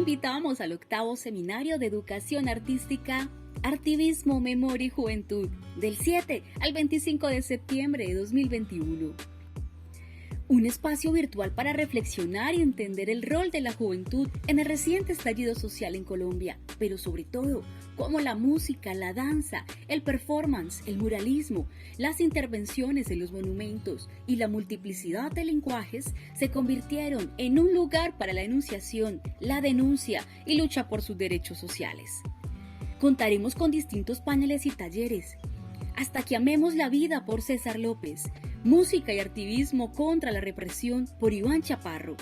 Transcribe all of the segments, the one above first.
invitamos al octavo Seminario de Educación Artística, Artivismo, Memoria y Juventud, del 7 al 25 de septiembre de 2021. Un espacio virtual para reflexionar y entender el rol de la juventud en el reciente estallido social en Colombia, pero sobre todo, cómo la música, la danza, el performance, el muralismo, las intervenciones en los monumentos y la multiplicidad de lenguajes se convirtieron en un lugar para la enunciación, la denuncia y lucha por sus derechos sociales. Contaremos con distintos paneles y talleres. Hasta que amemos la vida por César López. Música y activismo contra la represión por Iván Chaparro.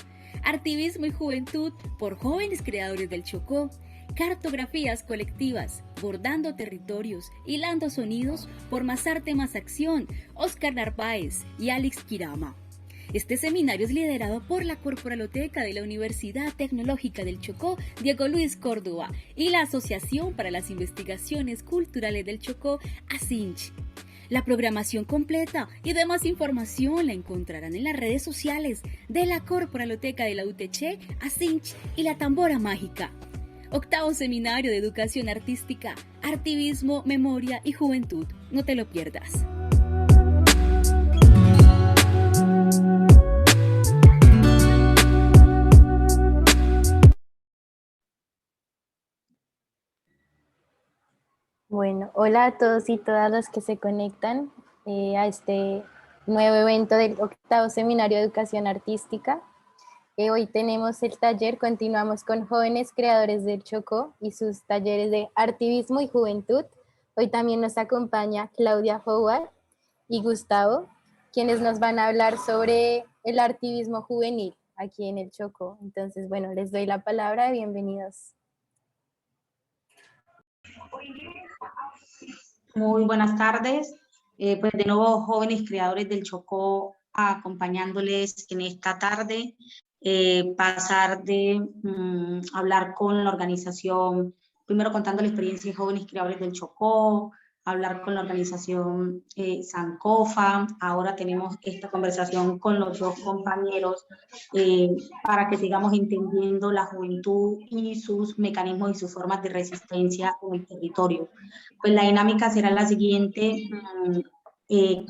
Artivismo y juventud por jóvenes creadores del Chocó. Cartografías colectivas, bordando territorios, hilando sonidos por Más Arte Más Acción, Oscar Narváez y Alex Kirama. Este seminario es liderado por la Corporaloteca de la Universidad Tecnológica del Chocó, Diego Luis Córdoba, y la Asociación para las Investigaciones Culturales del Chocó, ASINCH. La programación completa y demás información la encontrarán en las redes sociales de la Corporaloteca de la UTC, ASINCH y la Tambora Mágica. Octavo Seminario de Educación Artística, Artivismo, Memoria y Juventud. No te lo pierdas. Bueno, hola a todos y todas los que se conectan a este nuevo evento del octavo Seminario de Educación Artística. Hoy tenemos el taller, continuamos con jóvenes creadores del Chocó y sus talleres de artivismo y juventud. Hoy también nos acompaña Claudia Howard y Gustavo, quienes nos van a hablar sobre el artivismo juvenil aquí en el Chocó. Entonces, bueno, les doy la palabra, bienvenidos. Muy buenas tardes, pues de nuevo jóvenes creadores del Chocó acompañándoles en esta tarde, pasar de hablar con la organización, primero contando la experiencia de jóvenes creadores del Chocó, hablar con la organización Sankofa. Ahora tenemos esta conversación con los dos compañeros para que sigamos entendiendo la juventud y sus mecanismos y sus formas de resistencia en el territorio. Pues la dinámica será la siguiente: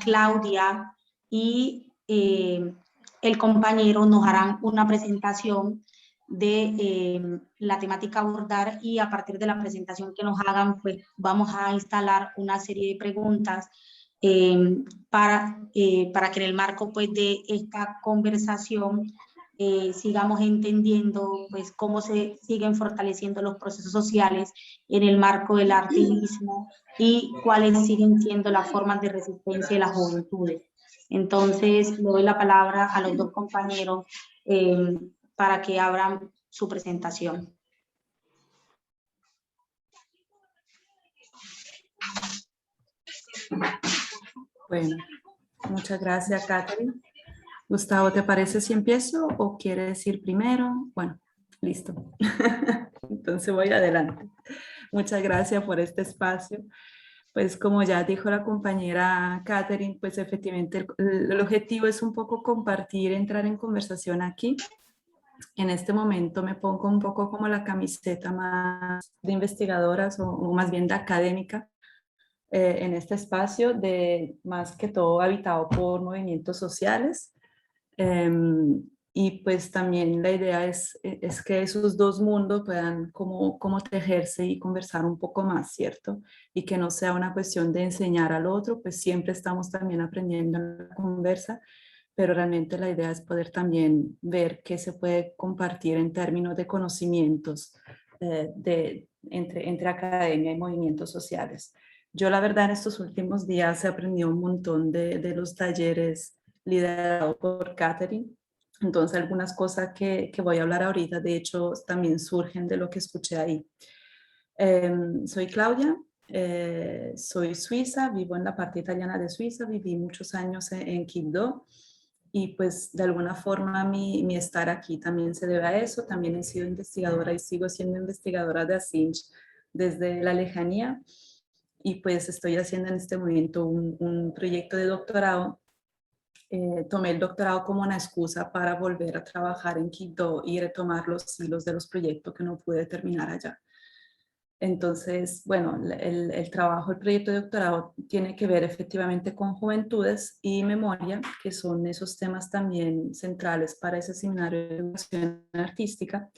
Claudia y el compañero nos harán una presentación de la temática a abordar, y a partir de la presentación que nos hagan, pues vamos a instalar una serie de preguntas para que en el marco pues de esta conversación sigamos entendiendo pues cómo se siguen fortaleciendo los procesos sociales en el marco del artivismo y cuáles siguen siendo las formas de resistencia de las juventudes. Entonces, le doy la palabra a los dos compañeros para que abran su presentación. Bueno, muchas gracias, Catherine. Gustavo, ¿te parece si empiezo o quieres ir primero? Bueno, listo. Entonces voy adelante. Muchas gracias por este espacio. Pues como ya dijo la compañera Catherine, pues efectivamente el objetivo es un poco compartir, entrar en conversación aquí. En este momento me pongo un poco como la camiseta más de investigadoras o más bien de académica en este espacio, de más que todo habitado por movimientos sociales. Y pues también la idea es que esos dos mundos puedan como tejerse y conversar un poco más, ¿cierto? Y que no sea una cuestión de enseñar al otro, pues siempre estamos también aprendiendo en la conversa, pero realmente la idea es poder también ver qué se puede compartir en términos de conocimientos entre academia y movimientos sociales. Yo la verdad en estos últimos días he aprendido un montón de los talleres liderados por Catherine. Entonces algunas cosas que voy a hablar ahorita, de hecho, también surgen de lo que escuché ahí. Soy Claudia, soy suiza, vivo en la parte italiana de Suiza, viví muchos años en Quibdó, y pues de alguna forma mi estar aquí también se debe a eso. También he sido investigadora y sigo siendo investigadora de ASINCH desde la lejanía, y pues estoy haciendo en este momento un proyecto de doctorado tomé el doctorado como una excusa para volver a trabajar en Quibdó y retomar los hilos de los proyectos que no pude terminar allá. Entonces, bueno, el trabajo, el proyecto de doctorado tiene que ver efectivamente con juventudes y memoria, que son esos temas también centrales para ese seminario de educación artística.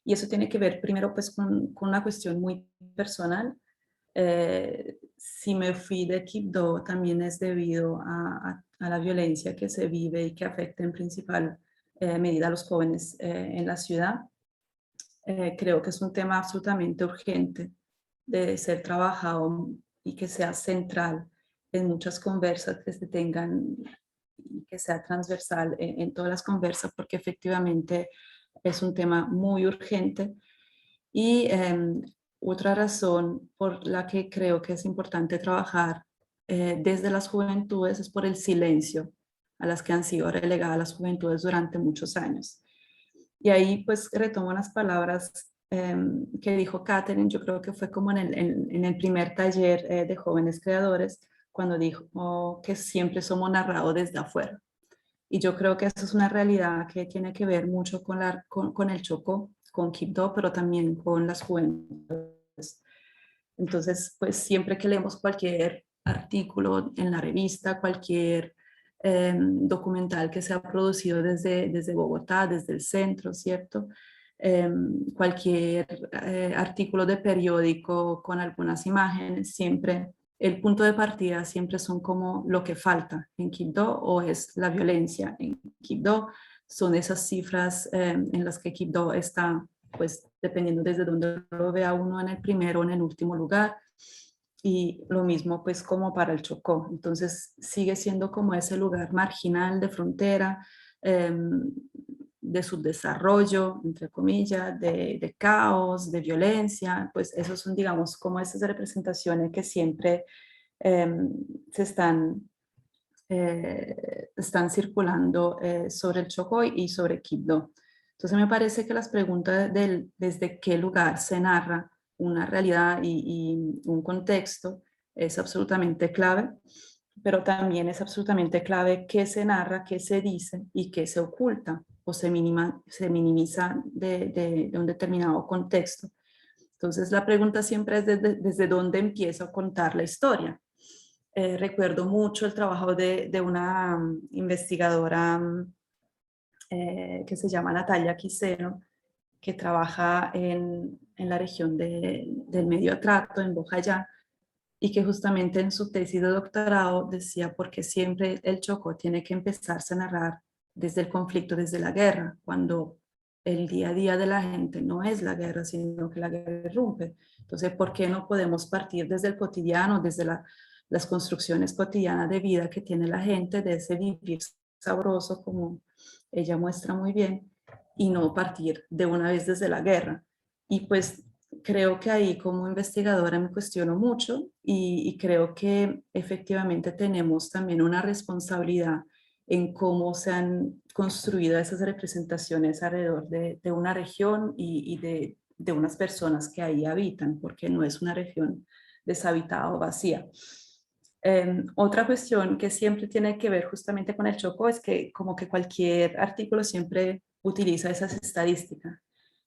Y eso tiene que ver primero pues con una cuestión muy personal. Si me fui de Quibdó también es debido a la violencia que se vive y que afecta en principal medida a los jóvenes en la ciudad. Creo que es un tema absolutamente urgente de ser trabajado y que sea central en muchas conversas que se tengan y que sea transversal en todas las conversas, porque efectivamente es un tema muy urgente. Y otra razón por la que creo que es importante trabajar desde las juventudes es por el silencio a las que han sido relegadas las juventudes durante muchos años. Y ahí pues retomo unas palabras que dijo Catherine, yo creo que fue como en el primer taller de jóvenes creadores, cuando dijo que siempre somos narrados desde afuera. Y yo creo que eso es una realidad que tiene que ver mucho con el Chocó, con Quibdó, pero también con las juventudes. Entonces, pues siempre que leemos cualquier artículo en la revista, cualquier documental que se ha producido desde Bogotá, desde el centro, ¿cierto? Cualquier artículo de periódico con algunas imágenes, siempre el punto de partida siempre son como lo que falta en Quibdó o es la violencia en Quibdó, son esas cifras en las que Quibdó está, pues dependiendo desde donde lo vea uno, en el primero o en el último lugar. Y lo mismo pues como para el Chocó. Entonces sigue siendo como ese lugar marginal de frontera, de subdesarrollo, entre comillas, de caos, de violencia. Pues esos son, digamos, como esas representaciones que siempre se están circulando sobre el Chocó y sobre Quibdó. Entonces me parece que las preguntas desde qué lugar se narra una realidad y un contexto es absolutamente clave, pero también es absolutamente clave qué se narra, qué se dice y qué se oculta o se minimiza de un determinado contexto. Entonces la pregunta siempre es desde dónde empiezo a contar la historia. Recuerdo mucho el trabajo de una investigadora que se llama Natalia Quiseno, que trabaja en la región del Medio Atrato, en Bojayá, y que justamente en su tesis de doctorado decía por qué siempre el Chocó tiene que empezarse a narrar desde el conflicto, desde la guerra, cuando el día a día de la gente no es la guerra, sino que la guerra irrumpe. Entonces, ¿por qué no podemos partir desde el cotidiano, desde las construcciones cotidianas de vida que tiene la gente, de ese vivir sabroso, como ella muestra muy bien, y no partir de una vez desde la guerra? Y pues creo que ahí como investigadora me cuestiono mucho y creo que efectivamente tenemos también una responsabilidad en cómo se han construido esas representaciones alrededor de una región y de unas personas que ahí habitan, porque no es una región deshabitada o vacía. Otra cuestión que siempre tiene que ver justamente con el Chocó es que como que cualquier artículo siempre utiliza esas estadísticas,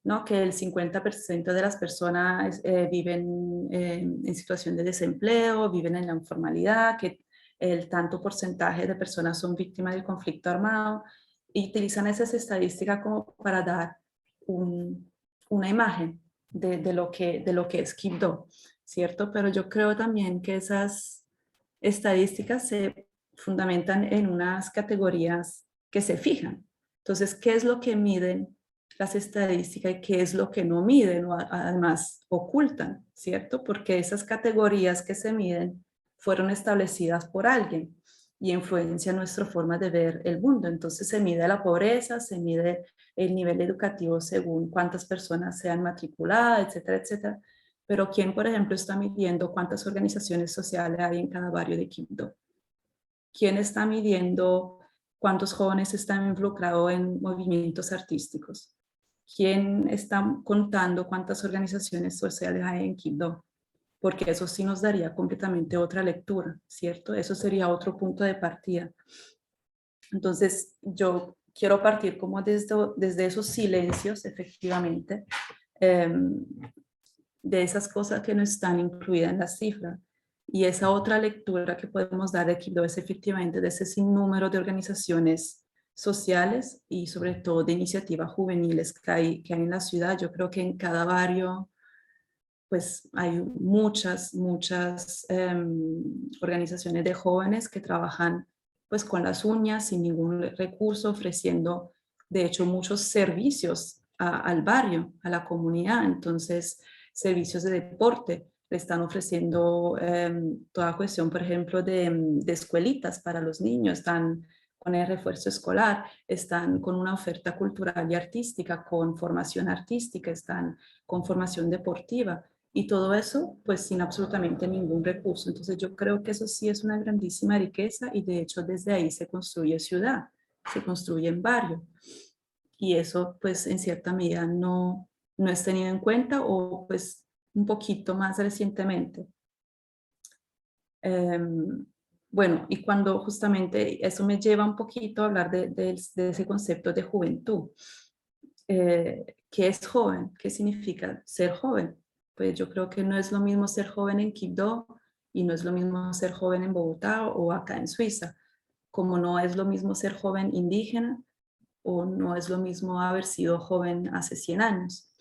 ¿no? Que el 50% de las personas viven en situación de desempleo, viven en la informalidad, que el tanto porcentaje de personas son víctimas del conflicto armado, y utilizan esas estadísticas como para dar una imagen de lo que es Quibdó, ¿cierto? Pero yo creo también que esas estadísticas se fundamentan en unas categorías que se fijan. Entonces, ¿qué es lo que miden las estadísticas y qué es lo que no miden o además ocultan, ¿cierto? Porque esas categorías que se miden fueron establecidas por alguien y influencian nuestra forma de ver el mundo. Entonces se mide la pobreza, se mide el nivel educativo según cuántas personas sean matriculadas, etcétera, etcétera. Pero ¿quién, por ejemplo, está midiendo cuántas organizaciones sociales hay en cada barrio de Quibdó? ¿Quién está midiendo cuántos jóvenes están involucrados en movimientos artísticos? ¿Quién está contando cuántas organizaciones sociales hay en Quibdó? Porque eso sí nos daría completamente otra lectura, ¿cierto? Eso sería otro punto de partida. Entonces, yo quiero partir como desde esos silencios, efectivamente, de esas cosas que no están incluidas en la cifra. Y esa otra lectura que podemos dar de Quibdó es efectivamente de ese sinnúmero de organizaciones sociales y sobre todo de iniciativas juveniles que hay en la ciudad. Yo creo que en cada barrio pues hay muchas organizaciones de jóvenes que trabajan pues con las uñas, sin ningún recurso, ofreciendo de hecho muchos servicios al barrio, a la comunidad. Entonces, servicios de deporte, le están ofreciendo toda cuestión, por ejemplo, de escuelitas para los niños, están con el refuerzo escolar, están con una oferta cultural y artística, con formación artística, están con formación deportiva. Y todo eso, pues sin absolutamente ningún recurso. Entonces yo creo que eso sí es una grandísima riqueza y de hecho desde ahí se construye ciudad, se construye en barrio. Y eso pues en cierta medida no es tenido en cuenta o pues un poquito más recientemente. Bueno, y cuando justamente eso me lleva un poquito a hablar de ese concepto de juventud. ¿Qué es joven? ¿Qué significa ser joven? Pues yo creo que no es lo mismo ser joven en Quibdó y no es lo mismo ser joven en Bogotá o acá en Suiza, como no es lo mismo ser joven indígena o no es lo mismo haber sido joven hace 100 años.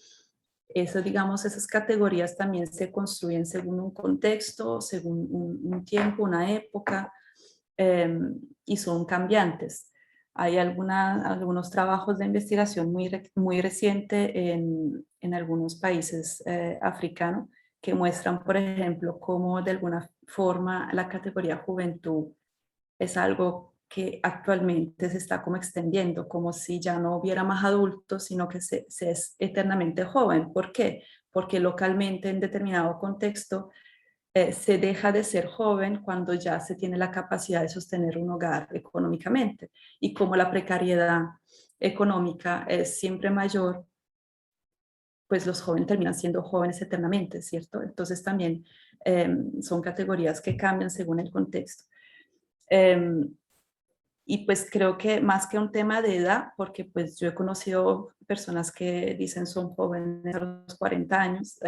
Eso, digamos, esas categorías también se construyen según un contexto, según un tiempo, una época, y son cambiantes. Hay algunos trabajos de investigación muy reciente en algunos países africanos que muestran, por ejemplo, cómo de alguna forma la categoría juventud es algo que actualmente se está como extendiendo, como si ya no hubiera más adultos, sino que se es eternamente joven. ¿Por qué? Porque localmente en determinado contexto se deja de ser joven cuando ya se tiene la capacidad de sostener un hogar económicamente. Y como la precariedad económica es siempre mayor, pues los jóvenes terminan siendo jóvenes eternamente, ¿cierto? Entonces también son categorías que cambian según el contexto. Y pues creo que más que un tema de edad, porque pues yo he conocido personas que dicen son jóvenes a los 40 años,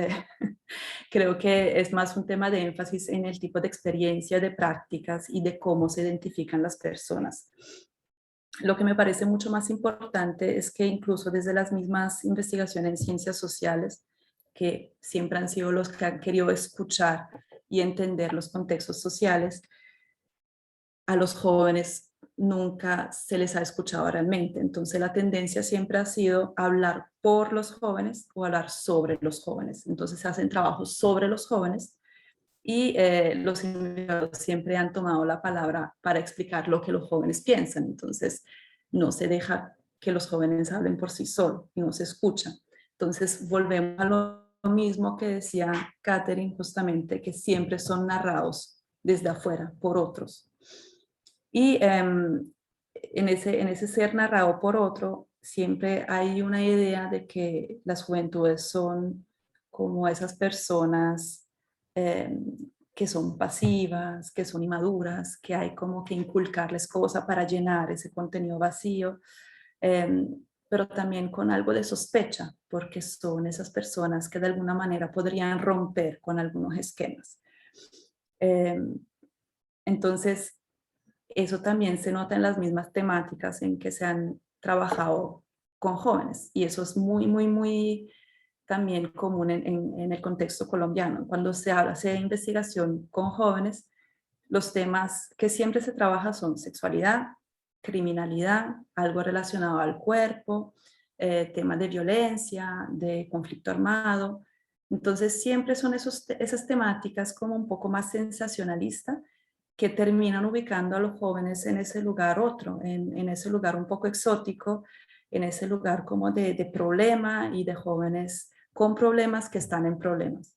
creo que es más un tema de énfasis en el tipo de experiencia, de prácticas y de cómo se identifican las personas. Lo que me parece mucho más importante es que incluso desde las mismas investigaciones en ciencias sociales, que siempre han sido los que han querido escuchar y entender los contextos sociales, a los jóvenes nunca se les ha escuchado realmente. Entonces la tendencia siempre ha sido hablar por los jóvenes o hablar sobre los jóvenes. Entonces se hacen trabajos sobre los jóvenes y los investigadores siempre han tomado la palabra para explicar lo que los jóvenes piensan. Entonces no se deja que los jóvenes hablen por sí solos y no se escuchan. Entonces volvemos a lo mismo que decía Catherine justamente, que siempre son narrados desde afuera por otros. Y en ese ser narrado por otro, siempre hay una idea de que las juventudes son como esas personas que son pasivas, que son inmaduras, que hay como que inculcarles cosas para llenar ese contenido vacío, pero también con algo de sospecha, porque son esas personas que de alguna manera podrían romper con algunos esquemas. Entonces, eso también se nota en las mismas temáticas en que se han trabajado con jóvenes y eso es muy también común en el contexto colombiano. Cuando se hace de investigación con jóvenes, los temas que siempre se trabaja son sexualidad, criminalidad, algo relacionado al cuerpo, temas de violencia, de conflicto armado. Entonces siempre son esas temáticas como un poco más sensacionalistas que terminan ubicando a los jóvenes en ese lugar otro, en ese lugar un poco exótico, en ese lugar como de problema y de jóvenes con problemas que están en problemas.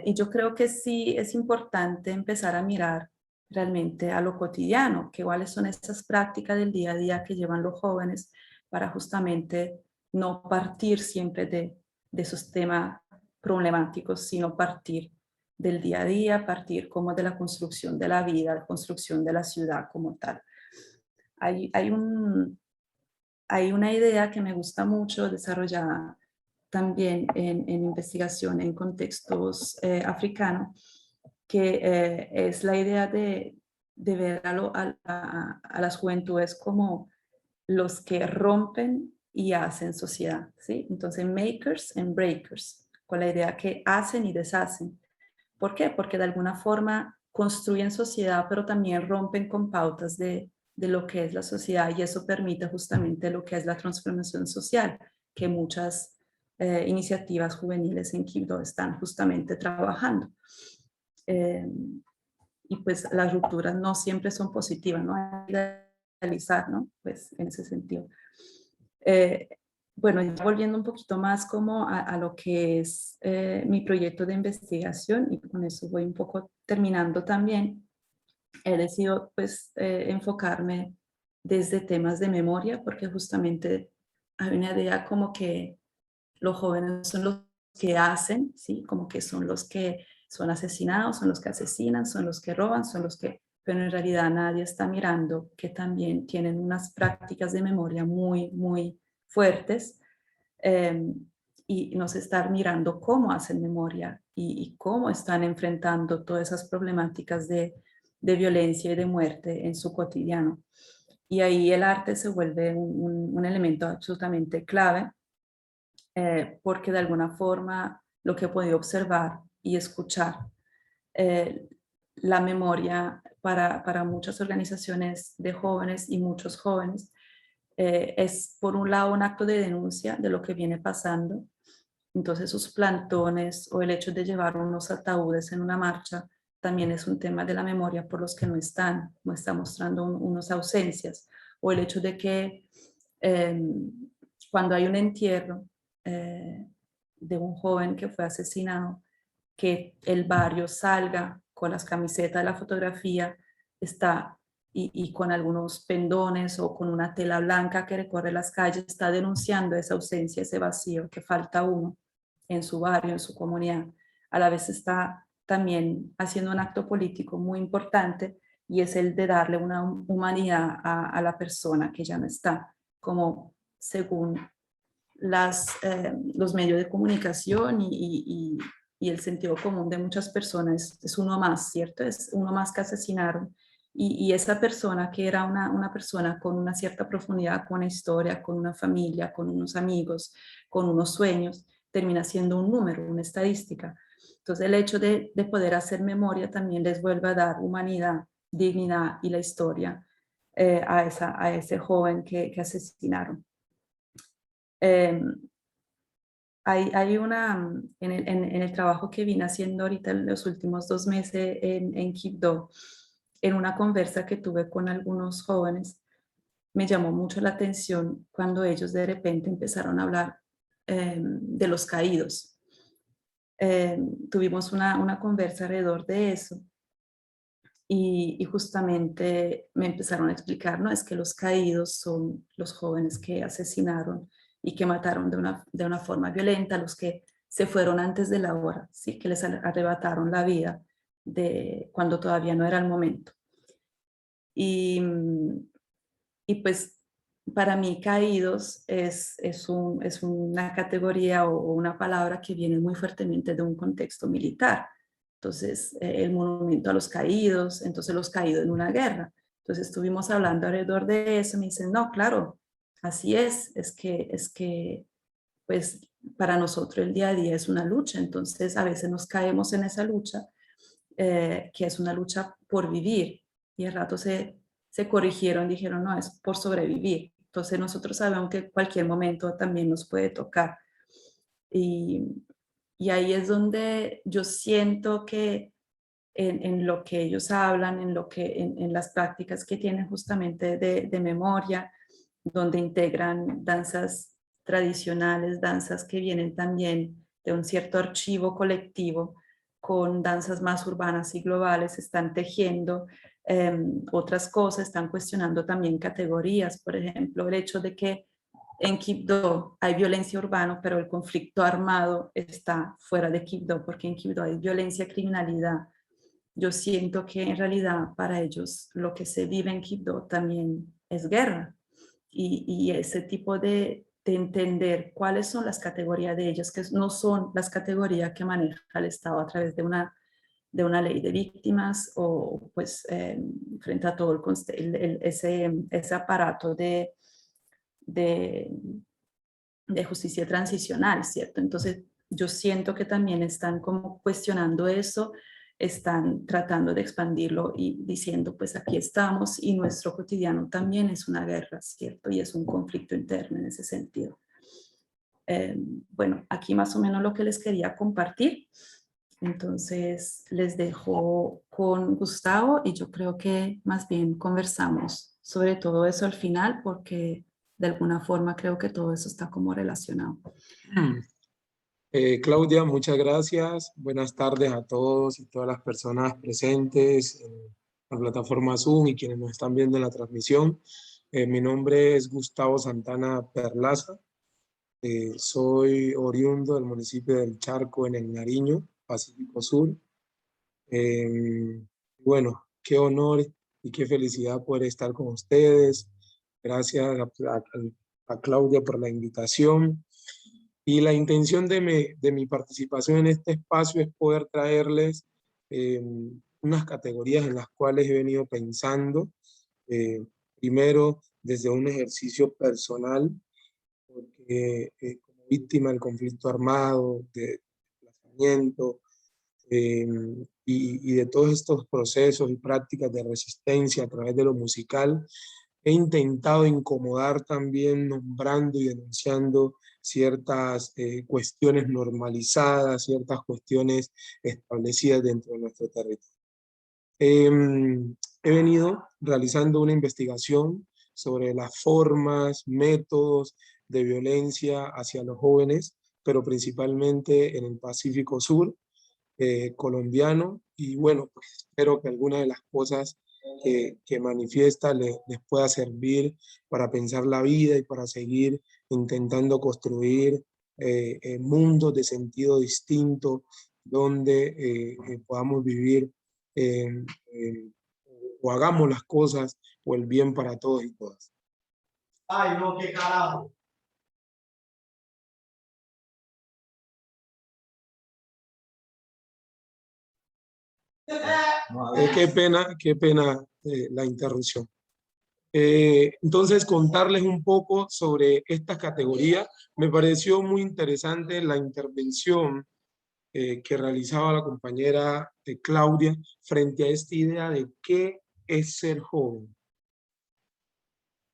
Y yo creo que sí es importante empezar a mirar realmente a lo cotidiano, que cuáles son esas prácticas del día a día que llevan los jóvenes para justamente no partir siempre de esos temas problemáticos, sino partir del día a día, partir como de la construcción de la vida, la construcción de la ciudad como tal. hay una idea que me gusta mucho desarrollada también en investigación en contextos africanos, que es la idea de ver a las juventudes como los que rompen y hacen sociedad, ¿sí? Entonces, makers and breakers, con la idea que hacen y deshacen. ¿Por qué? Porque de alguna forma construyen sociedad, pero también rompen con pautas de lo que es la sociedad, y eso permite justamente lo que es la transformación social, que muchas iniciativas juveniles en Quibdó están justamente trabajando. Y pues las rupturas no siempre son positivas, ¿no? Hay que realizar, ¿no? Pues en ese sentido. Bueno, ya volviendo un poquito más como a lo que es mi proyecto de investigación, y con eso voy un poco terminando también, he decidido pues enfocarme desde temas de memoria, porque justamente hay una idea como que los jóvenes son los que hacen, ¿sí? Como que son los que son asesinados, son los que asesinan, son los que roban, son los que... Pero en realidad nadie está mirando que también tienen unas prácticas de memoria muy, muy fuertes, eh, y no se está mirando cómo hacen memoria y cómo están enfrentando todas esas problemáticas de violencia y de muerte en su cotidiano. Y ahí el arte se vuelve un elemento absolutamente clave, porque de alguna forma lo que he podido observar y escuchar, eh, la memoria para muchas organizaciones de jóvenes y muchos jóvenes es por un lado un acto de denuncia de lo que viene pasando. Entonces sus plantones o el hecho de llevar unos ataúdes en una marcha también es un tema de la memoria por los que no están, no está mostrando unas ausencias, o el hecho de que eh, cuando hay un entierro de un joven que fue asesinado, que el barrio salga con las camisetas de la fotografía, está y con algunos pendones o con una tela blanca que recorre las calles, está denunciando esa ausencia, ese vacío, que falta uno en su barrio, en su comunidad. A la vez está también haciendo un acto político muy importante, y es el de darle una humanidad a la persona que ya no está, como según los medios de comunicación y el sentido común de muchas personas, es uno más, ¿cierto? Es uno más que asesinaron. Y esa persona que era una persona con una cierta profundidad, con una historia, con una familia, con unos amigos, con unos sueños, termina siendo un número, una estadística. Entonces el hecho de poder hacer memoria también les vuelve a dar humanidad, dignidad y la historia a ese joven que asesinaron. Hay en el trabajo que vine haciendo ahorita en los últimos 2 meses en Quibdó, en una conversa que tuve con algunos jóvenes, me llamó mucho la atención cuando ellos de repente empezaron a hablar de los caídos. Tuvimos una conversa alrededor de eso, y justamente me empezaron a explicar, no, es que los caídos son los jóvenes que asesinaron y que mataron de una forma violenta, los que se fueron antes de la hora, ¿sí? Que les arrebataron la vida cuando todavía no era el momento. Y, y pues para mí caídos es una categoría o una palabra que viene muy fuertemente de un contexto militar. Entonces, el monumento a los caídos, entonces los caídos en una guerra. Entonces estuvimos hablando alrededor de eso, me dicen, no, claro, así es que pues para nosotros el día a día es una lucha, entonces a veces nos caemos en esa lucha, que es una lucha por vivir, y al rato se corrigieron, dijeron, no, es por sobrevivir. Entonces nosotros sabemos que cualquier momento también nos puede tocar. Y ahí es donde yo siento que en lo que ellos hablan, en las prácticas que tienen justamente de memoria, donde integran danzas tradicionales, danzas que vienen también de un cierto archivo colectivo, con danzas más urbanas y globales, están tejiendo otras cosas, están cuestionando también categorías, por ejemplo, el hecho de que en Quibdó hay violencia urbana, pero el conflicto armado está fuera de Quibdó, porque en Quibdó hay violencia, criminalidad. Yo siento que en realidad para ellos lo que se vive en Quibdó también es guerra. Y ese tipo de entender cuáles son las categorías de ellos, que no son las categorías que maneja el Estado a través de una ley de víctimas o pues frente a todo ese aparato de justicia transicional, ¿cierto? Entonces yo siento que también están como cuestionando eso, están tratando de expandirlo y diciendo, pues aquí estamos y nuestro cotidiano también es una guerra, ¿cierto? Y es un conflicto interno en ese sentido. Bueno, aquí más o menos lo que les quería compartir. Entonces les dejo con Gustavo y yo creo que más bien conversamos sobre todo eso al final porque de alguna forma creo que todo eso está como relacionado. Claudia, muchas gracias. Buenas tardes a todos y todas las personas presentes en la plataforma Zoom y quienes nos están viendo en la transmisión. Mi nombre es Gustavo Santana Perlaza. Soy oriundo del municipio del Charco en el Nariño, Pacífico Sur. Bueno, qué honor y qué felicidad poder estar con ustedes. Gracias a Claudia por la invitación. Y la intención de mi participación en este espacio es poder traerles unas categorías en las cuales he venido pensando. Primero, desde un ejercicio personal, porque como víctima del conflicto armado, de desplazamiento, y de todos estos procesos y prácticas de resistencia a través de lo musical, he intentado incomodar también nombrando y denunciando ciertas cuestiones normalizadas, ciertas cuestiones establecidas dentro de nuestro territorio. He venido realizando una investigación sobre las formas, métodos de violencia hacia los jóvenes, pero principalmente en el Pacífico Sur colombiano, y bueno, pues espero que alguna de las cosas que manifiesta les pueda servir para pensar la vida y para seguir intentando construir mundos de sentido distinto donde podamos vivir o hagamos las cosas o el bien para todos y todas. Ay, no, qué carajo. Qué pena la interrupción. Entonces, contarles un poco sobre esta categoría. Me pareció muy interesante la intervención que realizaba la compañera Claudia frente a esta idea de qué es ser joven.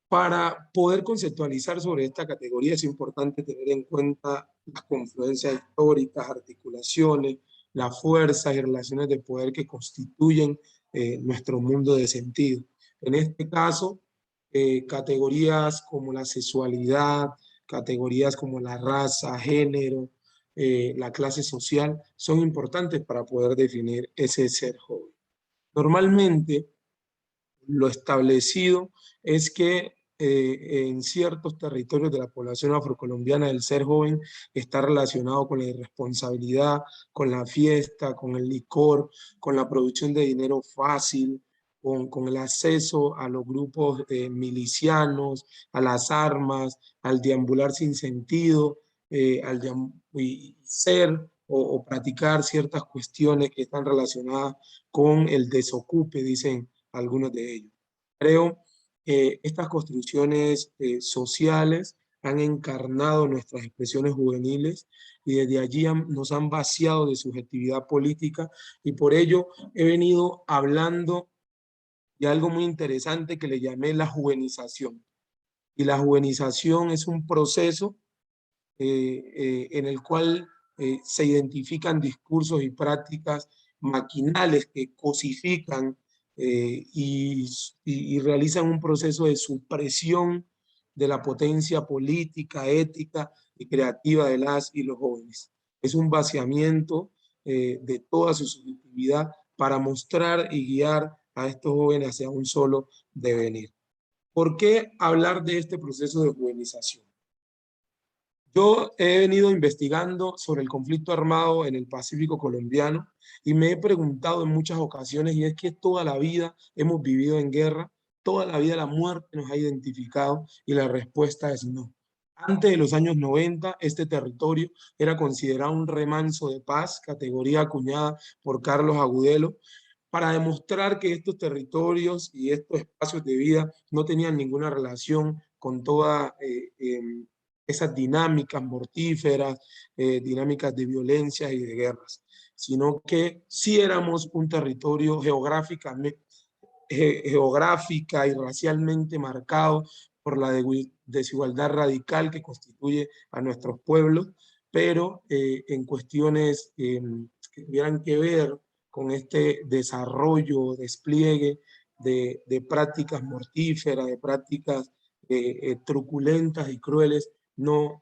Para poder conceptualizar sobre esta categoría es importante tener en cuenta las confluencias históricas, articulaciones, las fuerzas y relaciones de poder que constituyen nuestro mundo de sentido. En este caso, categorías como la sexualidad, categorías como la raza, género, la clase social, son importantes para poder definir ese ser joven. Normalmente, lo establecido es que en ciertos territorios de la población afrocolombiana el ser joven está relacionado con la irresponsabilidad, con la fiesta, con el licor, con la producción de dinero fácil, con el acceso a los grupos milicianos, a las armas, al deambular sin sentido, y ser o practicar ciertas cuestiones que están relacionadas con el desocupe, dicen algunos de ellos. Creo que estas construcciones sociales han encarnado nuestras expresiones juveniles y desde allí nos han vaciado de subjetividad política, y por ello he venido hablando de algo muy interesante que le llamé la juvenización. Y la juvenización es un proceso en el cual se identifican discursos y prácticas maquinales que cosifican y realizan un proceso de supresión de la potencia política, ética y creativa de las y los jóvenes. Es un vaciamiento de toda su subjetividad para mostrar y guiar a estos jóvenes hacia un solo devenir. ¿Por qué hablar de este proceso de juvenización? Yo he venido investigando sobre el conflicto armado en el Pacífico colombiano y me he preguntado en muchas ocasiones, y es que toda la vida hemos vivido en guerra, Toda la vida la muerte nos ha identificado y la respuesta es no. Antes de los años 90, este territorio era considerado un remanso de paz, categoría acuñada por Carlos Agudelo, para demostrar que estos territorios y estos espacios de vida no tenían ninguna relación con todas esas dinámicas mortíferas, dinámicas de violencia y de guerras, sino que sí éramos un territorio geográfica y racialmente marcado por la desigualdad radical que constituye a nuestros pueblos, pero en cuestiones que tuvieran que ver con este desarrollo, despliegue de prácticas mortíferas, de prácticas truculentas y crueles, no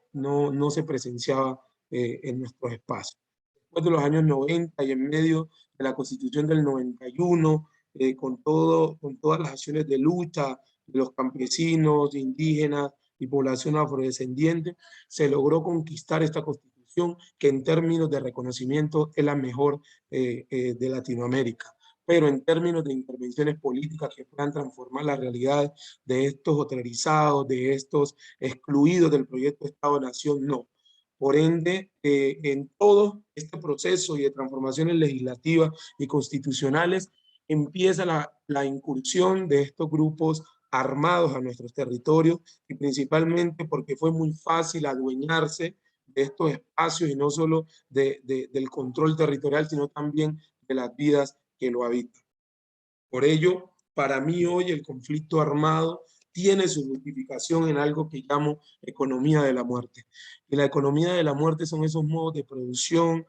se presenciaba en nuestros espacios. Después de los años 90 y en medio de la Constitución del 91, con todas las acciones de lucha de los campesinos, indígenas y población afrodescendiente, se logró conquistar esta Constitución que en términos de reconocimiento es la mejor de Latinoamérica. Pero en términos de intervenciones políticas que puedan transformar la realidad de estos otrerizados, de estos excluidos del proyecto Estado-Nación, no. Por ende, en todo este proceso y de transformaciones legislativas y constitucionales, empieza la incursión de estos grupos armados a nuestros territorios, y principalmente porque fue muy fácil adueñarse de estos espacios y no solo del control territorial, sino también de las vidas que lo habitan. Por ello, para mí hoy el conflicto armado tiene su justificación en algo que llamo economía de la muerte. Y la economía de la muerte son esos modos de producción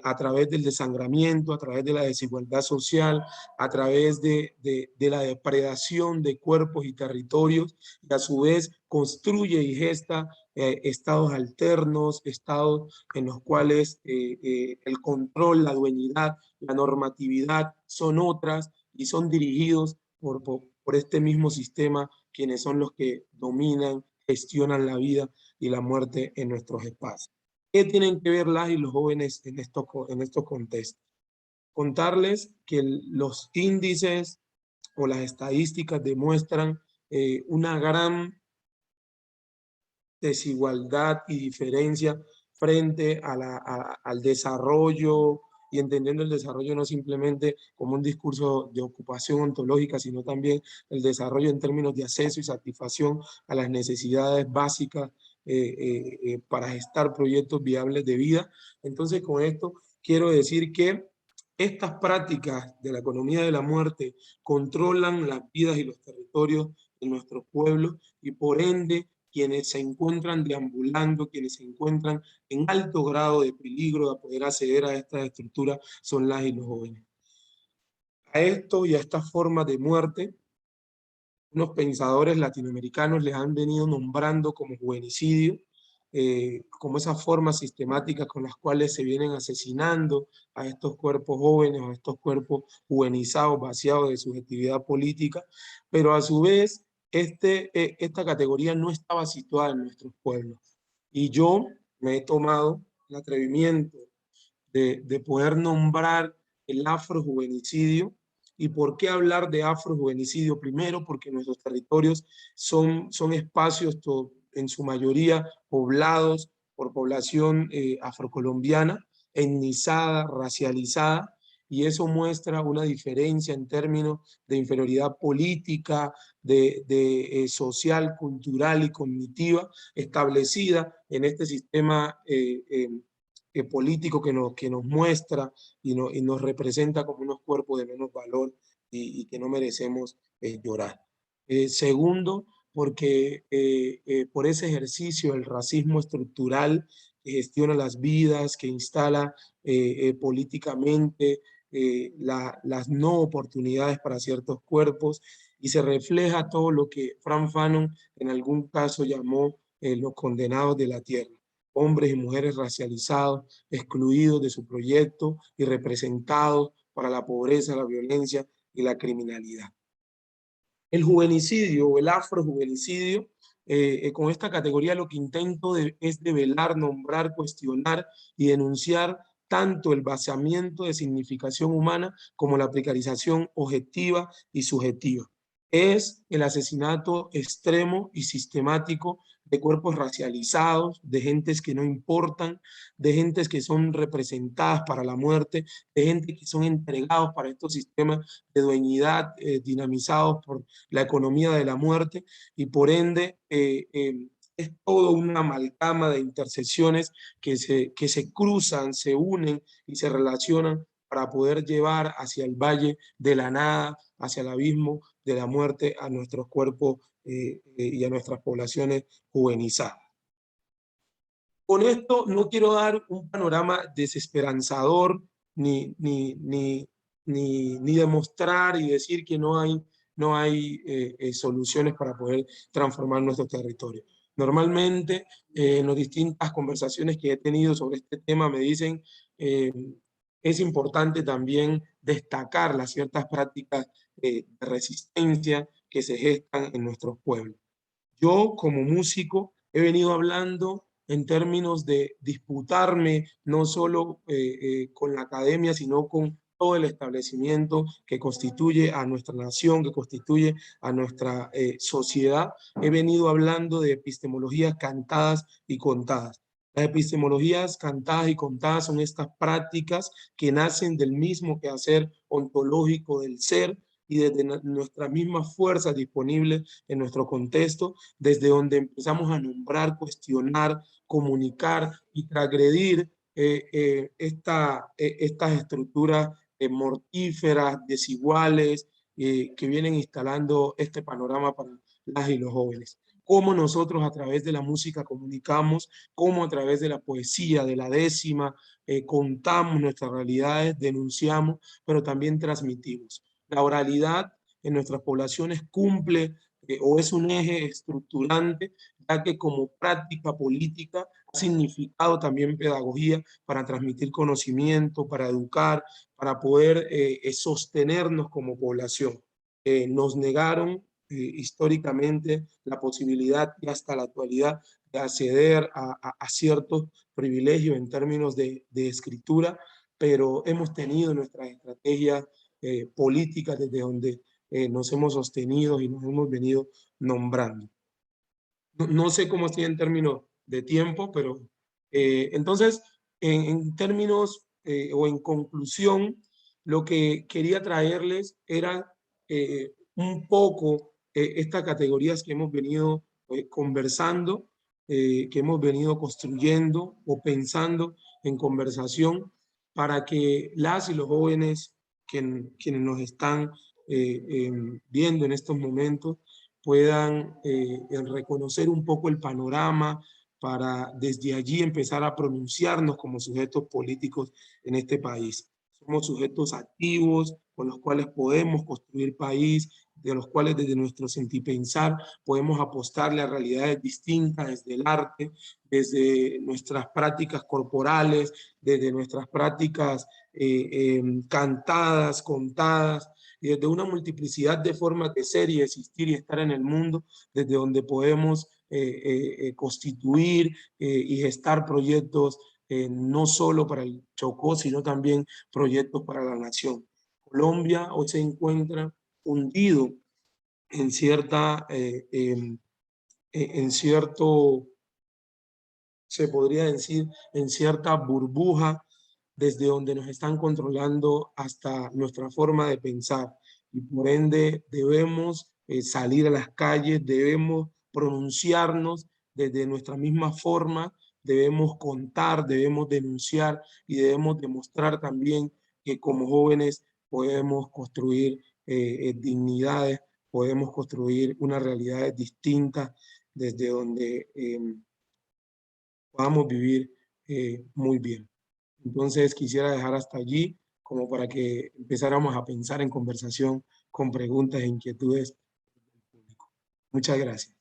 a través del desangramiento, a través de la desigualdad social, a través de la depredación de cuerpos y territorios, y a su vez construye y gesta estados alternos, estados en los cuales el control, la dueñidad, la normatividad son otras y son dirigidos por este mismo sistema, quienes son los que dominan, gestionan la vida y la muerte en nuestros espacios. ¿Qué tienen que ver las y los jóvenes en estos contextos? Contarles que los índices o las estadísticas demuestran una gran desigualdad y diferencia frente al desarrollo, y entendiendo el desarrollo no simplemente como un discurso de ocupación ontológica, sino también el desarrollo en términos de acceso y satisfacción a las necesidades básicas para gestar proyectos viables de vida. Entonces, con esto quiero decir que estas prácticas de la economía de la muerte controlan las vidas y los territorios de nuestros pueblos, y por ende quienes se encuentran deambulando, quienes se encuentran en alto grado de peligro de poder acceder a estas estructuras son las y los jóvenes. A esto y a estas formas de muerte, unos pensadores latinoamericanos les han venido nombrando como juvenicidio, como esas formas sistemáticas con las cuales se vienen asesinando a estos cuerpos jóvenes, a estos cuerpos juvenizados, vaciados de subjetividad política, pero a su vez esta categoría no estaba situada en nuestros pueblos. Y yo me he tomado el atrevimiento de poder nombrar el afrojuvenicidio. ¿Y por qué hablar de afrojuvenicidio? Primero, porque nuestros territorios son espacios en su mayoría poblados por población afrocolombiana, etnizada, racializada, y eso muestra una diferencia en términos de inferioridad política, social, cultural y cognitiva establecida en este sistema político que nos muestra y nos representa como unos cuerpos de menos valor y que no merecemos llorar. Segundo, porque por ese ejercicio del racismo estructural que gestiona las vidas, que instala políticamente las no oportunidades para ciertos cuerpos, y se refleja todo lo que Frantz Fanon en algún caso llamó los condenados de la tierra. Hombres y mujeres racializados, excluidos de su proyecto y representados para la pobreza, la violencia y la criminalidad. El juvenicidio o el afrojuvenicidio, con esta categoría lo que intento es develar, nombrar, cuestionar y denunciar tanto el vaciamiento de significación humana como la precarización objetiva y subjetiva. es el asesinato extremo y sistemático de cuerpos racializados, de gentes que no importan, de gentes que son representadas para la muerte, de gente que son entregados para estos sistemas de dueñidad dinamizados por la economía de la muerte, y por ende es todo una amalgama de intersecciones que se cruzan, se unen y se relacionan para poder llevar hacia el valle de la nada, hacia el abismo de la muerte, a nuestros cuerpos y a nuestras poblaciones juvenizadas. Con esto no quiero dar un panorama desesperanzador, ni demostrar y decir que no hay soluciones para poder transformar nuestro territorio. Normalmente, en las distintas conversaciones que he tenido sobre este tema me dicen es importante también destacar las ciertas prácticas de resistencia que se gestan en nuestros pueblos. Yo, como músico, he venido hablando en términos de disputarme no solo con la academia, sino con todo el establecimiento que constituye a nuestra nación, que constituye a nuestra sociedad. He venido hablando de epistemologías cantadas y contadas. Las epistemologías cantadas y contadas son estas prácticas que nacen del mismo quehacer ontológico del ser y desde nuestras mismas fuerzas disponibles en nuestro contexto, desde donde empezamos a nombrar, cuestionar, comunicar y transgredir estas estructuras mortíferas, desiguales, que vienen instalando este panorama para las y los jóvenes. Cómo nosotros a través de la música comunicamos, cómo a través de la poesía, de la décima, contamos nuestras realidades, denunciamos, pero también transmitimos. La oralidad en nuestras poblaciones cumple o es un eje estructurante, ya que como práctica política ha significado también pedagogía para transmitir conocimiento, para educar, para poder sostenernos como población. Nos negaron históricamente la posibilidad y hasta la actualidad de acceder a ciertos privilegios en términos de escritura, pero hemos tenido nuestras estrategias políticas desde donde nos hemos sostenido y nos hemos venido nombrando. No sé cómo estoy en términos de tiempo, pero entonces, en términos o en conclusión, lo que quería traerles era un poco estas categorías que hemos venido conversando, que hemos venido construyendo o pensando en conversación para que las y los jóvenes quienes nos están viendo en estos momentos puedan reconocer un poco el panorama para desde allí empezar a pronunciarnos como sujetos políticos en este país. Somos sujetos activos con los cuales podemos construir país, de los cuales desde nuestro sentipensar podemos apostarle a realidades distintas desde el arte, desde nuestras prácticas corporales, desde nuestras prácticas cantadas, contadas, y desde una multiplicidad de formas de ser y existir y estar en el mundo, desde donde podemos constituir y gestar proyectos no solo para el Chocó, sino también proyectos para la nación. Colombia hoy se encuentra hundido en cierto, se podría decir, en cierta burbuja desde donde nos están controlando hasta nuestra forma de pensar. Y por ende debemos salir a las calles, debemos pronunciarnos desde nuestra misma forma, debemos contar, debemos denunciar y debemos demostrar también que como jóvenes podemos construir dignidades, podemos construir unas realidades distintas desde donde podamos vivir muy bien. Entonces quisiera dejar hasta allí como para que empezáramos a pensar en conversación con preguntas e inquietudes del público. Muchas gracias.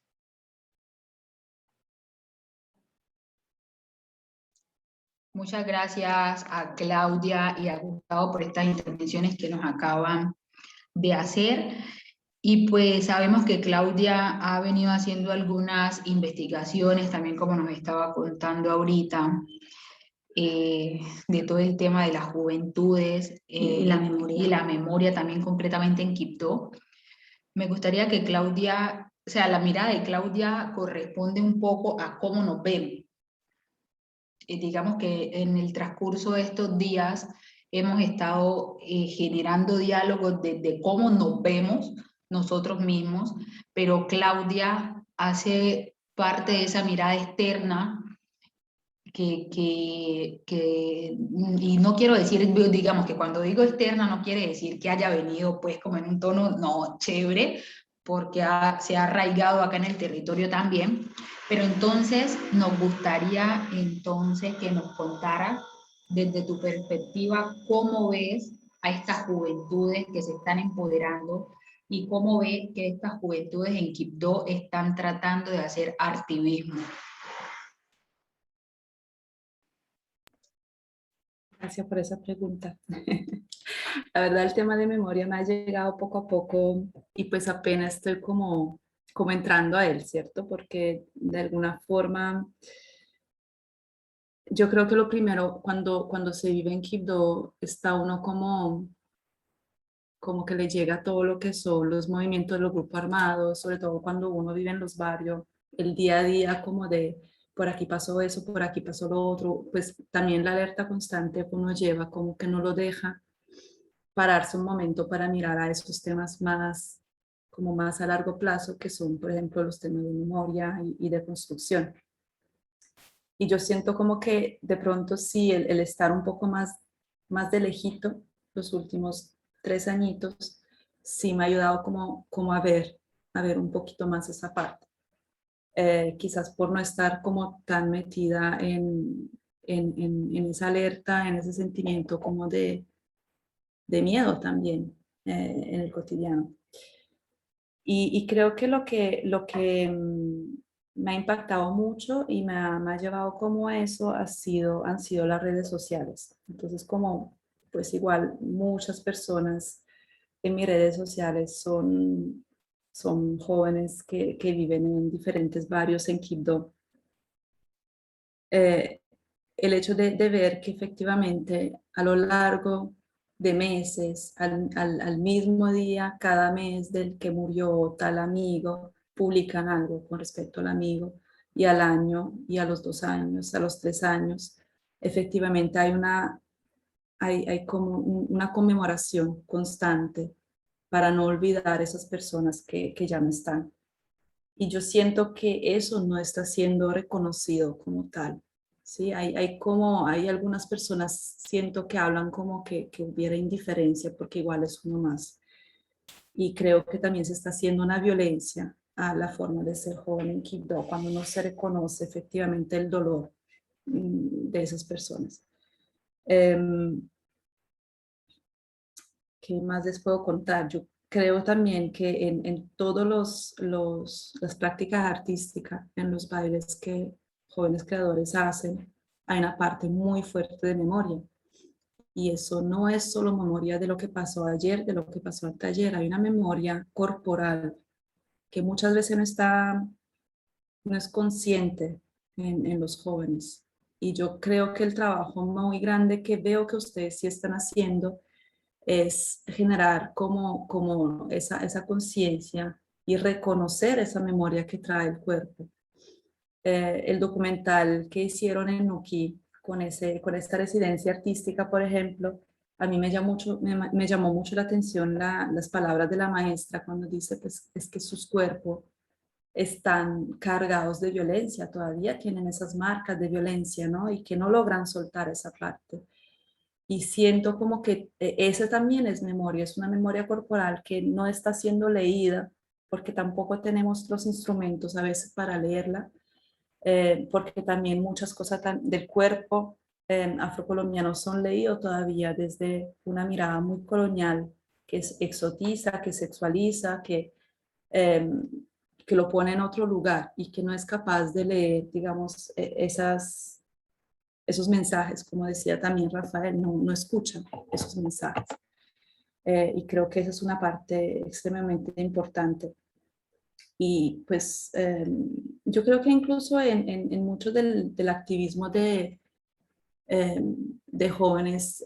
Muchas gracias a Claudia y a Gustavo por estas intervenciones que nos acaban de hacer. Y pues sabemos que Claudia ha venido haciendo algunas investigaciones, también como nos estaba contando ahorita, de todo el tema de las juventudes y la memoria. Y la memoria también concretamente en Quibdó. me gustaría que Claudia, o sea, la mirada de Claudia corresponde un poco a cómo nos vemos. Digamos que en el transcurso de estos días hemos estado generando diálogos de cómo nos vemos nosotros mismos, pero Claudia hace parte de esa mirada externa y no quiero decir, digamos que cuando digo externa no quiere decir que haya venido pues como en un tono, no, chévere, porque se ha arraigado acá en el territorio también, pero entonces nos gustaría entonces que nos contara desde tu perspectiva cómo ves a estas juventudes que se están empoderando y cómo ves que estas juventudes en Quibdó están tratando de hacer activismo. Gracias por esa pregunta. La verdad, el tema de memoria me ha llegado poco a poco y pues apenas estoy como entrando a él, ¿cierto? Porque de alguna forma, yo creo que lo primero, cuando se vive en Quibdó, está uno como que le llega todo lo que son los movimientos de los grupos armados, sobre todo cuando uno vive en los barrios, el día a día como de por aquí pasó eso, por aquí pasó lo otro, pues también la alerta constante que uno lleva como que no lo deja pararse un momento para mirar a esos temas más, como más a largo plazo, que son, por ejemplo, los temas de memoria y de construcción. Y yo siento como que de pronto sí, el estar un poco más de lejito los últimos 3 añitos, sí me ha ayudado como a ver un poquito más esa parte. Quizás por no estar como tan metida en esa alerta, en ese sentimiento como de miedo también en el cotidiano. Y creo que lo que me ha impactado mucho y me ha llevado como a eso han sido las redes sociales. Entonces, como pues igual muchas personas en mis redes sociales son jóvenes que viven en diferentes barrios en Quibdó. El hecho de ver que efectivamente a lo largo de meses, al mismo día, cada mes del que murió tal amigo, publican algo con respecto al amigo, y al año, y a los 2 años, a los 3 años, efectivamente hay como una conmemoración constante para no olvidar esas personas que ya no están. Y yo siento que eso no está siendo reconocido como tal. Sí, hay algunas personas, siento que hablan como que hubiera indiferencia porque igual es uno más. Y creo que también se está haciendo una violencia a la forma de ser joven en Quibdó cuando no se reconoce efectivamente el dolor de esas personas. ¿Qué más les puedo contar? Yo creo también que en todas las prácticas artísticas, en los bailes que jóvenes creadores hacen, hay una parte muy fuerte de memoria. Y eso no es solo memoria de lo que pasó ayer, de lo que pasó anteayer, hay una memoria corporal que muchas veces no es consciente en los jóvenes. Y yo creo que el trabajo muy grande que veo que ustedes sí están haciendo es generar como esa conciencia y reconocer esa memoria que trae el cuerpo. El documental que hicieron en Nuquí con esta residencia artística, por ejemplo, a mí me llamó mucho la atención las palabras de la maestra cuando dice pues, es que sus cuerpos están cargados de violencia, todavía tienen esas marcas de violencia, ¿no? Y que no logran soltar esa parte. Y siento como que esa también es memoria, es una memoria corporal que no está siendo leída porque tampoco tenemos los instrumentos a veces para leerla, porque también muchas cosas del cuerpo afrocolombiano son leídos todavía desde una mirada muy colonial que exotiza, que sexualiza, que lo pone en otro lugar y que no es capaz de leer, digamos, esos mensajes, como decía también Rafael, no escuchan esos mensajes. Y creo que esa es una parte extremadamente importante. Y pues yo creo que incluso en mucho del activismo de jóvenes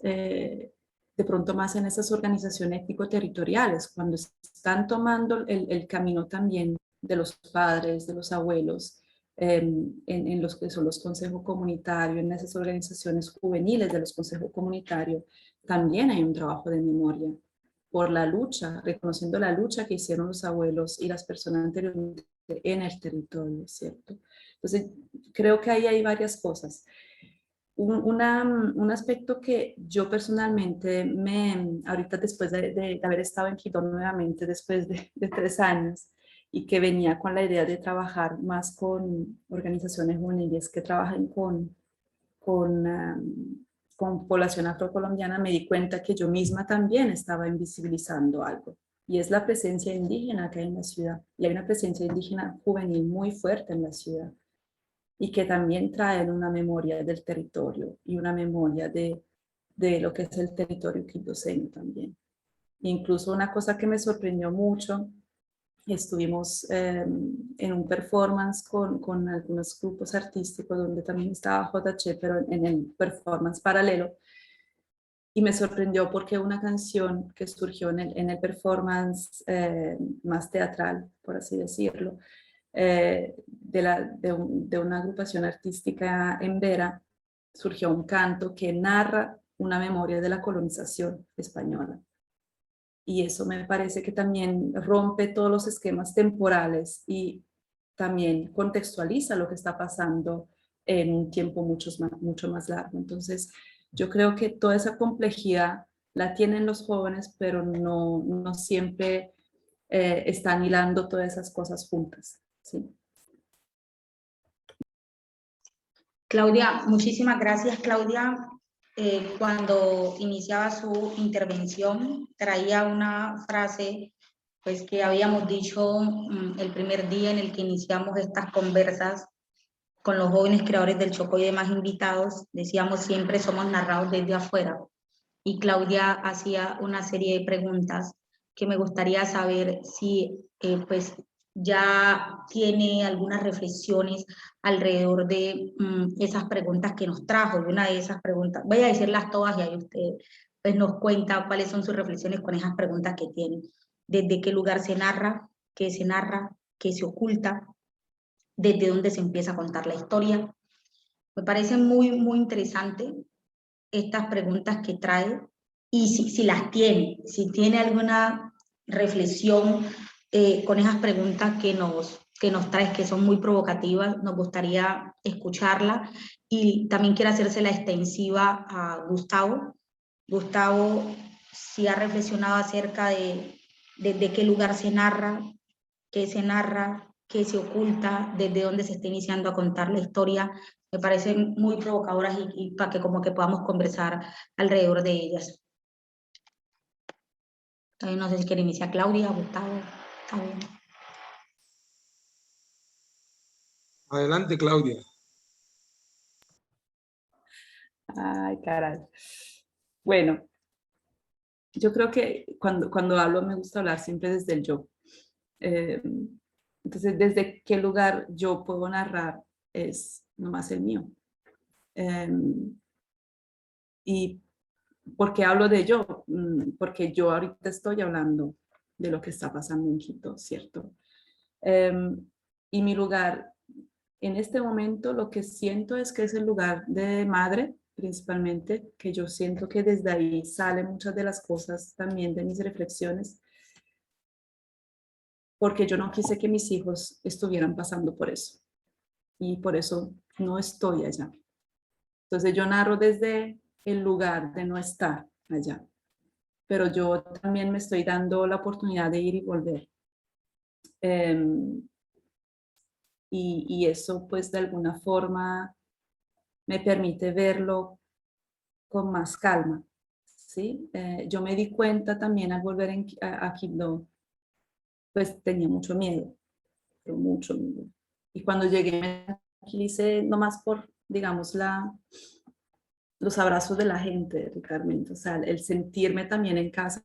de pronto más en esas organizaciones étnico-territoriales, cuando están tomando el camino también de los padres, de los abuelos, en los que son los consejos comunitarios, en esas organizaciones juveniles de los consejos comunitarios, también hay un trabajo de memoria por la lucha, reconociendo la lucha que hicieron los abuelos y las personas anteriormente en el territorio, ¿cierto? Entonces, creo que ahí hay varias cosas. Un aspecto que yo personalmente ahorita después de haber estado en Quito nuevamente, después de 3 años, y que venía con la idea de trabajar más con organizaciones juveniles que trabajan con población afrocolombiana, me di cuenta que yo misma también estaba invisibilizando algo, y es la presencia indígena que hay en la ciudad, y hay una presencia indígena juvenil muy fuerte en la ciudad, y que también traen una memoria del territorio y una memoria de lo que es el territorio quildoseño también. Incluso una cosa que me sorprendió mucho, estuvimos en un performance con algunos grupos artísticos donde también estaba JC, pero en el performance paralelo, y me sorprendió porque una canción que surgió en el performance más teatral, por así decirlo, de una agrupación artística en Vera, surgió un canto que narra una memoria de la colonización española. Y eso me parece que también rompe todos los esquemas temporales y también contextualiza lo que está pasando en un tiempo mucho más largo. Entonces, yo creo que toda esa complejidad la tienen los jóvenes, pero no siempre están hilando todas esas cosas juntas. ¿Sí? Claudia, muchísimas gracias, Claudia. Cuando iniciaba su intervención, traía una frase pues, que habíamos dicho el primer día en el que iniciamos estas conversas con los jóvenes creadores del Chocó y demás invitados. Decíamos siempre somos narrados desde afuera. Y Claudia hacía una serie de preguntas que me gustaría saber si pues ya tiene algunas reflexiones alrededor de esas preguntas que nos trajo. Y una de esas preguntas, voy a decirlas todas y ahí usted pues, nos cuenta cuáles son sus reflexiones con esas preguntas que tiene. ¿Desde qué lugar se narra? ¿Qué se narra? ¿Qué se oculta? ¿Desde dónde se empieza a contar la historia? Me parece muy, muy interesante estas preguntas que trae y si las tiene, si tiene alguna reflexión con esas preguntas que nos trae, que son muy provocativas, nos gustaría escucharla. Y también quiero hacérsela extensiva a Gustavo. Gustavo, si ha reflexionado acerca de qué lugar se narra, qué se oculta, desde dónde se está iniciando a contar la historia, me parecen muy provocadoras y para que como que podamos conversar alrededor de ellas. No sé si quiere iniciar Claudia, Gustavo, está bien. Adelante, Claudia. Ay, caray. Bueno, yo creo que cuando hablo me gusta hablar siempre desde el yo. Entonces, desde qué lugar yo puedo narrar es nomás el mío. ¿Y por qué hablo de yo? Porque yo ahorita estoy hablando de lo que está pasando en Quito, ¿cierto? Y mi lugar en este momento, lo que siento es que es el lugar de madre, principalmente, que yo siento que desde ahí salen muchas de las cosas también de mis reflexiones, porque yo no quise que mis hijos estuvieran pasando por eso, y por eso no estoy allá. Entonces yo narro desde el lugar de no estar allá, pero yo también me estoy dando la oportunidad de ir y volver. Y eso pues de alguna forma me permite verlo con más calma, ¿sí? Yo me di cuenta también al volver a Quibdó, pues tenía mucho miedo, pero mucho miedo. Y cuando llegué me tranquilicé nomás por, digamos, los abrazos de la de Carmen, o sea, el sentirme también en casa,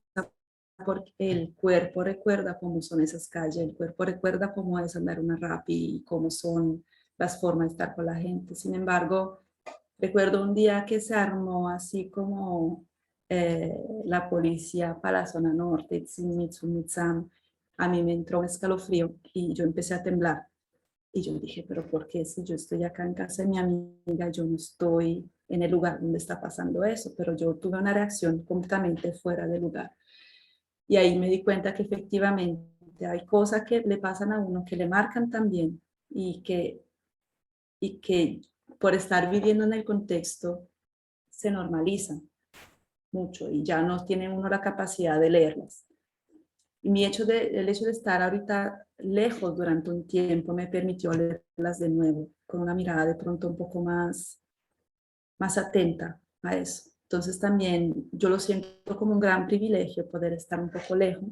porque el cuerpo recuerda cómo son esas calles, el cuerpo recuerda cómo es andar una rapi y cómo son las formas de estar con la gente. Sin embargo, recuerdo un día que se armó así como la policía para la zona norte, Tzimitzum, a mí me entró un escalofrío y yo empecé a temblar. Y yo dije, pero ¿por qué si yo estoy acá en casa de mi amiga, yo no estoy en el lugar donde está pasando eso? Pero yo tuve una reacción completamente fuera de lugar. Y ahí me di cuenta que efectivamente hay cosas que le pasan a uno, que le marcan también y que por estar viviendo en el contexto se normalizan mucho y ya no tiene uno la capacidad de leerlas. Y el hecho de estar ahorita lejos durante un tiempo me permitió leerlas de nuevo, con una mirada de pronto un poco más atenta a eso. Entonces también yo lo siento como un gran privilegio poder estar un poco lejos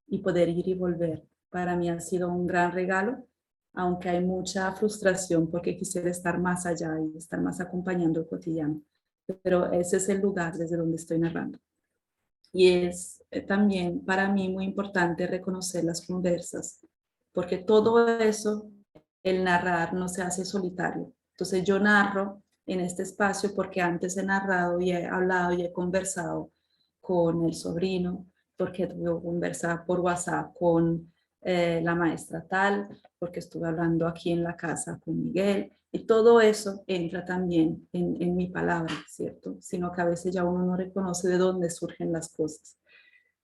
y poder ir y volver. Para mí ha sido un gran regalo, aunque hay mucha frustración porque quisiera estar más allá y estar más acompañando el cotidiano. Pero ese es el lugar desde donde estoy narrando. Y es también para mí muy importante reconocer las conversas, porque todo eso, el narrar no se hace solitario. Entonces yo narro en este espacio porque antes he narrado y he hablado y he conversado con el sobrino, porque tuve conversar por WhatsApp con la maestra tal, porque estuve hablando aquí en la casa con Miguel, y todo eso entra también en mi palabra, ¿cierto? Sino que a veces ya uno no reconoce de dónde surgen las cosas.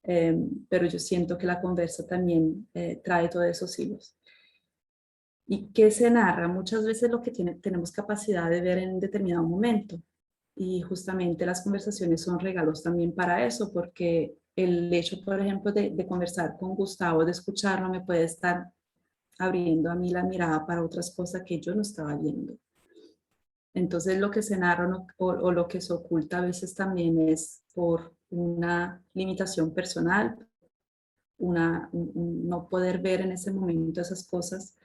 Pero yo siento que la conversa también trae todos esos hilos. ¿Y qué se narra? Muchas veces lo que tenemos capacidad de ver en determinado momento. Y justamente las conversaciones son regalos también para eso, porque el hecho, por ejemplo, de conversar con Gustavo, de escucharlo, me puede estar abriendo a mí la mirada para otras cosas que yo no estaba viendo. Entonces lo que se narra o lo que se oculta a veces también es por una limitación personal, no poder ver en ese momento esas cosas.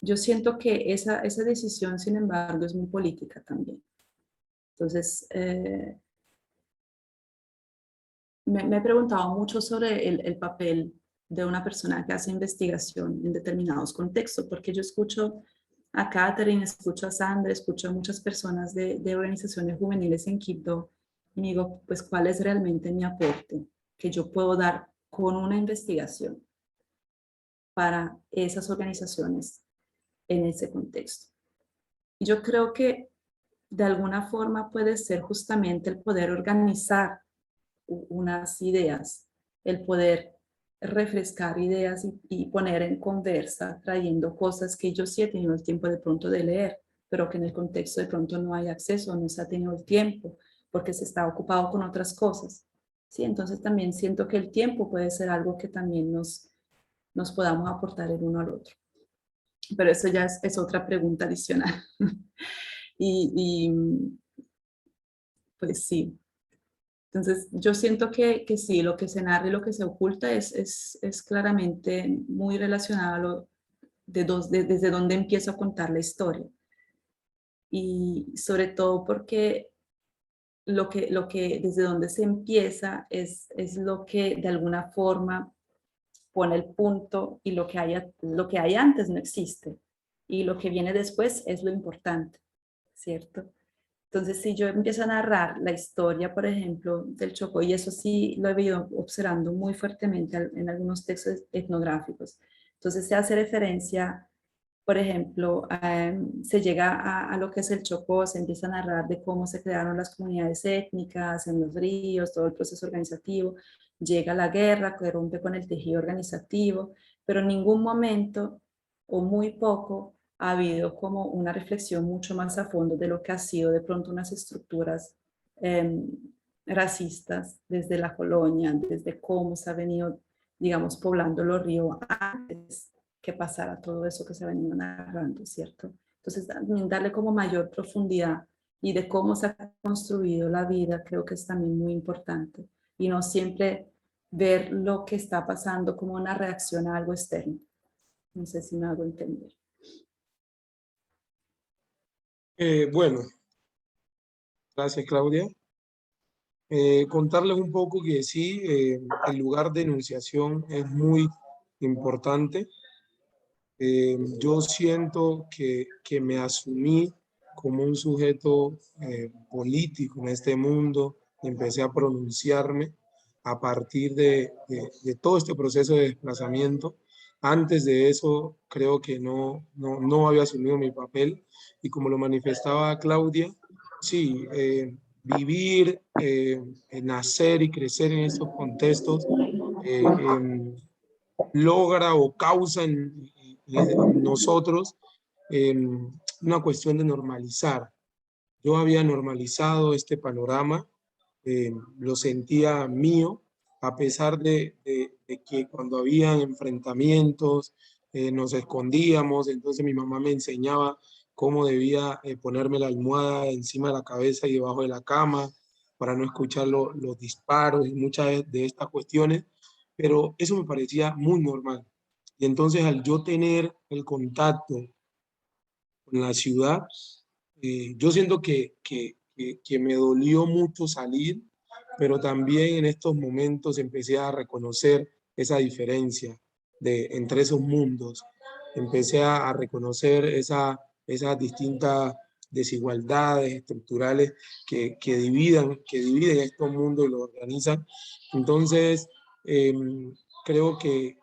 Yo siento que esa decisión, sin embargo, es muy política también. Entonces, me he preguntado mucho sobre el papel de una persona que hace investigación en determinados contextos, porque yo escucho a Catherine, escucho a Sandra, escucho a muchas personas de organizaciones juveniles en Quito y me digo, pues, ¿cuál es realmente mi aporte que yo puedo dar con una investigación para esas organizaciones en ese contexto? Y yo creo que de alguna forma puede ser justamente el poder organizar unas ideas, el poder refrescar ideas y poner en conversa, trayendo cosas que yo sí he tenido el tiempo de pronto de leer, pero que en el contexto de pronto no hay acceso, no se ha tenido el tiempo, porque se está ocupado con otras cosas. Sí, entonces también siento que el tiempo puede ser algo que también nos podamos aportar el uno al otro. Pero eso ya es otra pregunta adicional. y pues sí. Entonces, yo siento que sí, lo que se narra y lo que se oculta es claramente muy relacionado a desde dónde empiezo a contar la historia. Y sobre todo porque lo que desde donde se empieza es lo que de alguna forma pone el punto y lo que hay antes no existe. Y lo que viene después es lo importante, ¿cierto? Entonces, si yo empiezo a narrar la historia, por ejemplo, del Chocó, y eso sí lo he ido observando muy fuertemente en algunos textos etnográficos, entonces se hace referencia, por ejemplo, se llega a lo que es el Chocó, se empieza a narrar de cómo se crearon las comunidades étnicas en los ríos, todo el proceso organizativo, llega la guerra que rompe con el tejido organizativo, pero en ningún momento o muy poco ha habido como una reflexión mucho más a fondo de lo que ha sido de pronto unas estructuras racistas desde la colonia, desde cómo se ha venido, digamos, poblando los ríos antes que pasara todo eso que se ha venido narrando, ¿cierto? Entonces, también darle como mayor profundidad y de cómo se ha construido la vida, creo que es también muy importante. Y no siempre ver lo que está pasando como una reacción a algo externo. No sé si me hago entender. Bueno, gracias Claudia. Contarles un poco que sí, el lugar de enunciación es muy importante. Yo siento que me asumí como un sujeto político en este mundo, empecé a pronunciarme a partir de todo este proceso de desplazamiento. Antes de eso, creo que no había asumido mi papel, y como lo manifestaba Claudia, sí, vivir, nacer y crecer en estos contextos logra o causa en nosotros una cuestión de normalizar. Yo había normalizado este panorama, lo sentía mío, a pesar de que cuando habían enfrentamientos nos escondíamos. Entonces mi mamá me enseñaba cómo debía ponerme la almohada encima de la cabeza y debajo de la cama para no escuchar los disparos y muchas de estas cuestiones, pero eso me parecía muy normal. Y entonces al yo tener el contacto con la ciudad, yo siento que me dolió mucho salir, pero también en estos momentos empecé a reconocer esa diferencia entre esos mundos. Empecé a reconocer esas distintas desigualdades estructurales que dividen estos mundos y los organizan. Entonces, creo que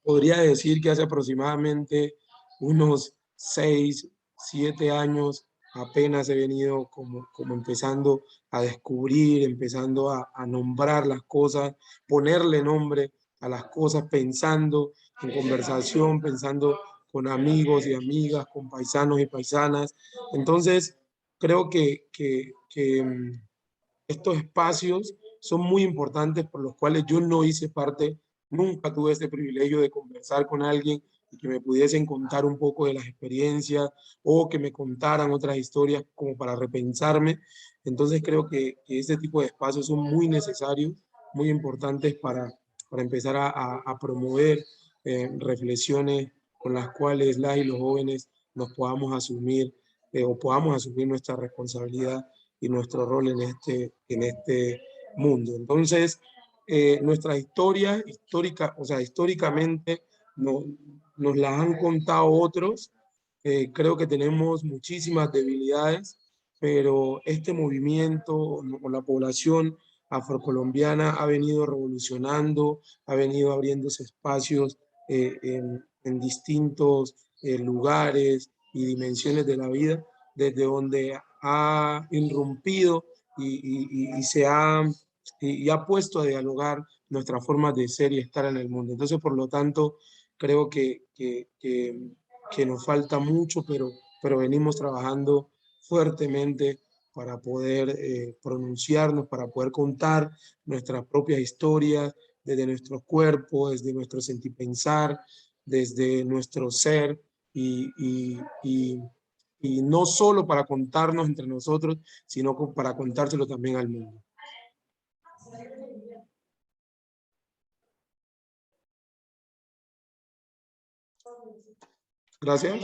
podría decir que hace aproximadamente unos 6, 7 años apenas he venido como empezando a descubrir, empezando a nombrar las cosas, ponerle nombre a las cosas, pensando en conversación, pensando con amigos y amigas, con paisanos y paisanas. Entonces, creo que estos espacios son muy importantes, por los cuales yo no hice parte, nunca tuve ese privilegio de conversar con alguien y que me pudiesen contar un poco de las experiencias o que me contaran otras historias como para repensarme. Entonces creo que este tipo de espacios son muy necesarios, muy importantes para empezar a promover reflexiones con las cuales las y los jóvenes nos podamos asumir o podamos asumir nuestra responsabilidad y nuestro rol en este mundo. Entonces, nuestras historias, históricamente nos las han contado otros. Creo que tenemos muchísimas debilidades, pero este movimiento o la población afrocolombiana ha venido revolucionando, ha venido abriéndose espacios en distintos lugares y dimensiones de la vida, desde donde ha irrumpido y ha puesto a dialogar nuestras formas de ser y estar en el mundo. Entonces, por lo tanto, creo que nos falta mucho, pero venimos trabajando fuertemente para poder pronunciarnos, para poder contar nuestras propias historias desde nuestro cuerpo, desde nuestro sentir pensar, desde nuestro ser y no solo para contarnos entre nosotros, sino para contárselo también al mundo. Gracias.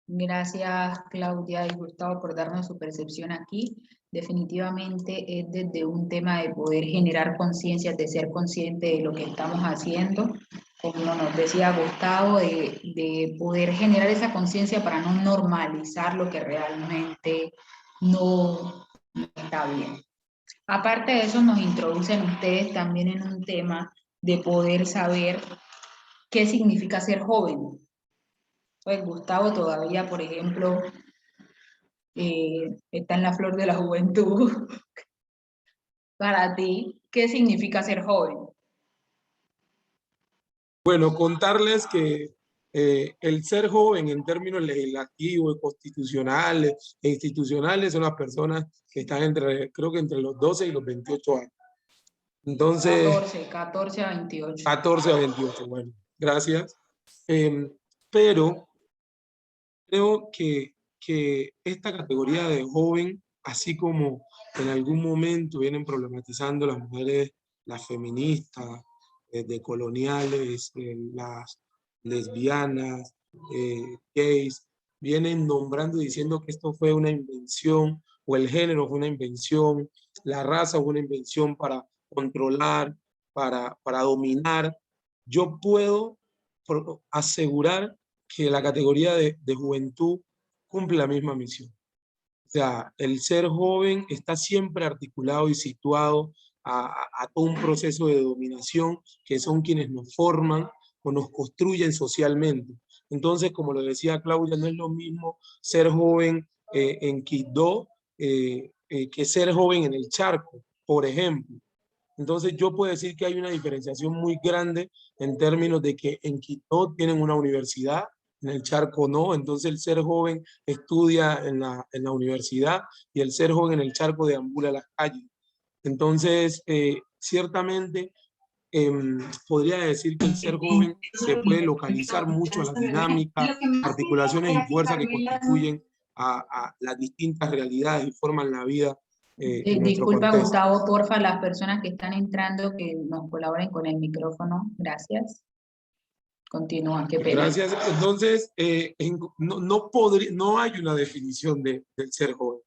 Gracias, Claudia y Gustavo, por darnos su percepción aquí. Definitivamente es desde un tema de poder generar conciencia, de ser consciente de lo que estamos haciendo, como nos decía Gustavo, de poder generar esa conciencia para no normalizar lo que realmente no está bien. Aparte de eso, nos introducen ustedes también en un tema de poder saber qué significa ser joven. Pues Gustavo todavía, por ejemplo, está en la flor de la juventud. Para ti, ¿qué significa ser joven? Bueno, contarles que el ser joven en términos legislativos, constitucionales e institucionales son las personas que están creo que entre los 12 y los 28 años. Entonces, 14 a 28. 14 a 28, bueno, gracias. Pero creo que esta categoría de joven, así como en algún momento vienen problematizando las mujeres, las feministas, decoloniales, las lesbianas, gays, vienen nombrando y diciendo que esto fue una invención, o el género fue una invención, la raza fue una invención para controlar, para dominar. Yo puedo asegurar que la categoría de juventud cumple la misma misión. O sea, el ser joven está siempre articulado y situado a todo un proceso de dominación que son quienes nos forman o nos construyen socialmente. Entonces, como lo decía Claudia, no es lo mismo ser joven en Quibdó que ser joven en el Charco, por ejemplo. Entonces, yo puedo decir que hay una diferenciación muy grande en términos de que en Quibdó tienen una universidad, en el Charco no. Entonces, el ser joven estudia en la universidad y el ser joven en el Charco deambula las calles. Entonces, ciertamente, podría decir que el ser joven se puede localizar mucho a las dinámicas, articulaciones y fuerzas que constituyen a las distintas realidades y forman la vida en nuestro Disculpa, contexto. Gustavo, porfa, las personas que están entrando que nos colaboren con el micrófono. Gracias. Continúa, qué pena. Gracias. Entonces, no hay una definición del ser joven.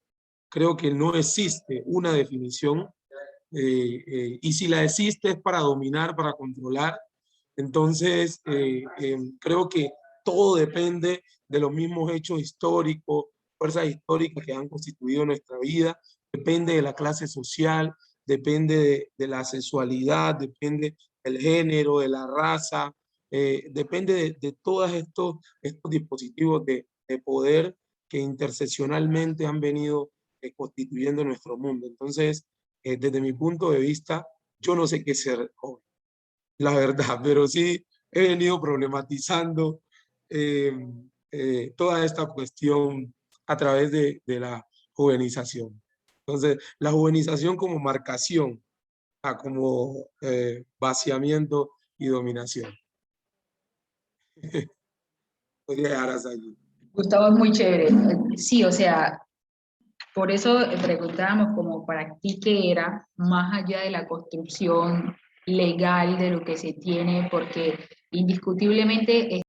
Creo que no existe una definición. Y si la existe es para dominar, para controlar. Entonces, creo que todo depende de los mismos hechos históricos, fuerzas históricas que han constituido nuestra vida, depende de la clase social, depende de la sexualidad, depende del género, de la raza, depende de todos estos dispositivos de poder que interseccionalmente han venido constituyendo nuestro mundo. Entonces, desde mi punto de vista, yo no sé qué es ser joven, la verdad, pero sí he venido problematizando toda esta cuestión a través de la juvenización. Entonces, la juvenización como marcación, como vaciamiento y dominación. Podría dejar hasta allí. Gustavo, es muy chévere. Sí, o sea, por eso preguntábamos como para ti qué era, más allá de la construcción legal de lo que se tiene, porque indiscutiblemente